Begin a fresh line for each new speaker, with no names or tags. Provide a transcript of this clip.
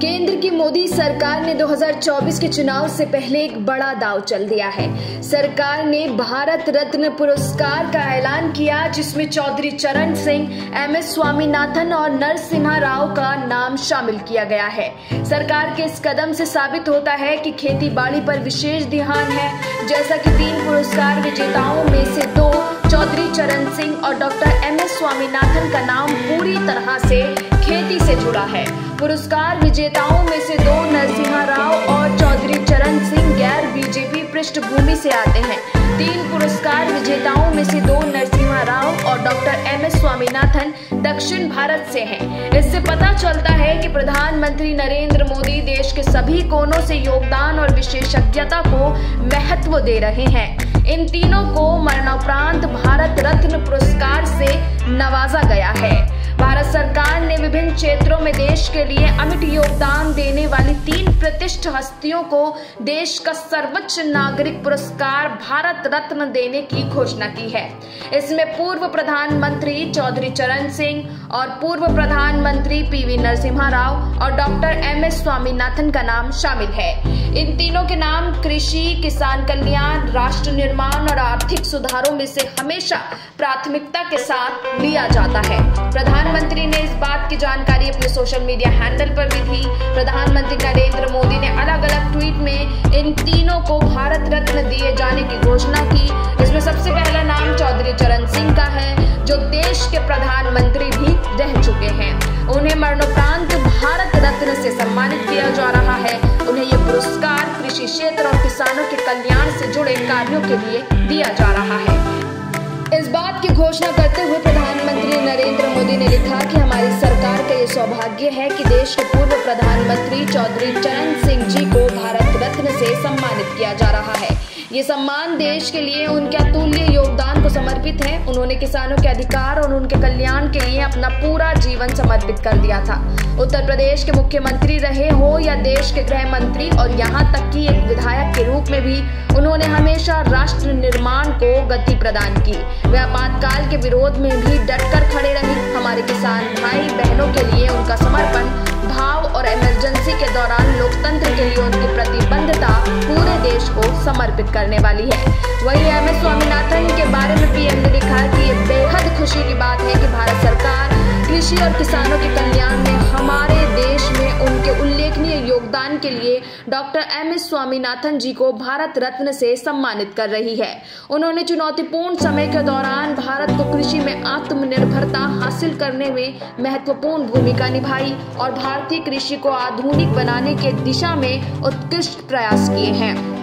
केंद्र की मोदी सरकार ने 2024 के चुनाव से पहले एक बड़ा दांव चल दिया है। सरकार ने भारत रत्न पुरस्कार का ऐलान किया, जिसमें चौधरी चरण सिंह, MS स्वामीनाथन और नरसिम्हा राव का नाम शामिल किया गया है। सरकार के इस कदम से साबित होता है कि खेती बाड़ी पर विशेष ध्यान है। जैसा कि 3 पुरस्कार विजेताओं में से 2 चौधरी चरण सिंह और डॉक्टर MS स्वामीनाथन का नाम पूरी तरह से खेती से जुड़ा है। पुरस्कार विजेताओं में से 2 नरसिम्हा राव और चौधरी चरण सिंह गैर बीजेपी पृष्ठभूमि से आते हैं। 3 पुरस्कार विजेताओं में से 2 नरसिम्हा राव और डॉक्टर MS स्वामीनाथन दक्षिण भारत से हैं। इससे पता चलता है कि प्रधानमंत्री नरेंद्र मोदी देश के सभी कोनों से योगदान और विशेषज्ञता को महत्व दे रहे हैं। इन तीनों को मरणोपरांत भारत रत्न पुरस्कार से नवाजा गया है। भारत सरकार ने विभिन्न क्षेत्रों में देश के लिए अमिट योगदान देने वाली 3 प्रतिष्ठित हस्तियों को देश का सर्वोच्च नागरिक पुरस्कार भारत रत्न देने की घोषणा की है। इसमें पूर्व प्रधानमंत्री चौधरी चरण सिंह और पूर्व प्रधानमंत्री PV नरसिम्हा राव और डॉक्टर MS स्वामीनाथन का नाम शामिल है। इन तीनों के नाम कृषि, किसान कल्याण, राष्ट्र निर्माण और आर्थिक सुधारों में से हमेशा प्राथमिकता के साथ लिया जाता है। प्रधानमंत्री ने इस बात की जानकारी अपने सोशल मीडिया हैंडल पर भी दी। प्रधानमंत्री नरेंद्र मोदी ने अलग अलग ट्वीट में इन तीनों को भारत रत्न दिए जाने की घोषणा की। इसमें सबसे पहला नाम चौधरी चरण सिंह का है, जो देश के प्रधानमंत्री भी रह चुके हैं। उन्हें मरणोपरांत भारत रत्न से सम्मानित किया जा रहा है। उन्हें यह पुरस्कार कृषि क्षेत्र और किसानों के कल्याण से जुड़े कार्यों के लिए दिया जा रहा है। इस बात की घोषणा करते हुए प्रधानमंत्री नरेंद्र मोदी ने लिखा कि हमारी सरकार का ये सौभाग्य है कि देश के पूर्व प्रधानमंत्री चौधरी चरण सिंह जी को भारत रत्न से सम्मानित किया जा रहा है। ये सम्मान देश के लिए उनके अतुल्य योगदान को समर्पित है। उन्होंने किसानों के अधिकार और उनके कल्याण के लिए अपना पूरा जीवन समर्पित कर दिया था। उत्तर प्रदेश के मुख्यमंत्री रहे हो या देश के गृह मंत्री और यहाँ तक कि एक विधायक के रूप में भी उन्होंने हमेशा राष्ट्र निर्माण को गति प्रदान की। वे आपातकाल के विरोध में भी डटकर खड़े रहे। हमारे किसान भाई बहनों के लिए उनका समर्पण भाव और इमरजेंसी के दौरान लोकतंत्र के लिए उनकी प्रतिबद्धता पूरे देश को समर्पित करने वाली है। वहीं MS स्वामीनाथन के बारे में PM ने लिखा कि ये बेहद खुशी की बात है कि भारत सरकार कृषि और किसानों के कल्याण में हमारे देश में उनके उल्लेखनीय योगदान के लिए डॉक्टर MS स्वामीनाथन जी को भारत रत्न से सम्मानित कर रही है। उन्होंने चुनौतीपूर्ण समय के दौरान भारत को कृषि में आत्मनिर्भरता हासिल करने में महत्वपूर्ण भूमिका निभाई और भारतीय कृषि को आधुनिक बनाने के दिशा में उत्कृष्ट प्रयास किए हैं।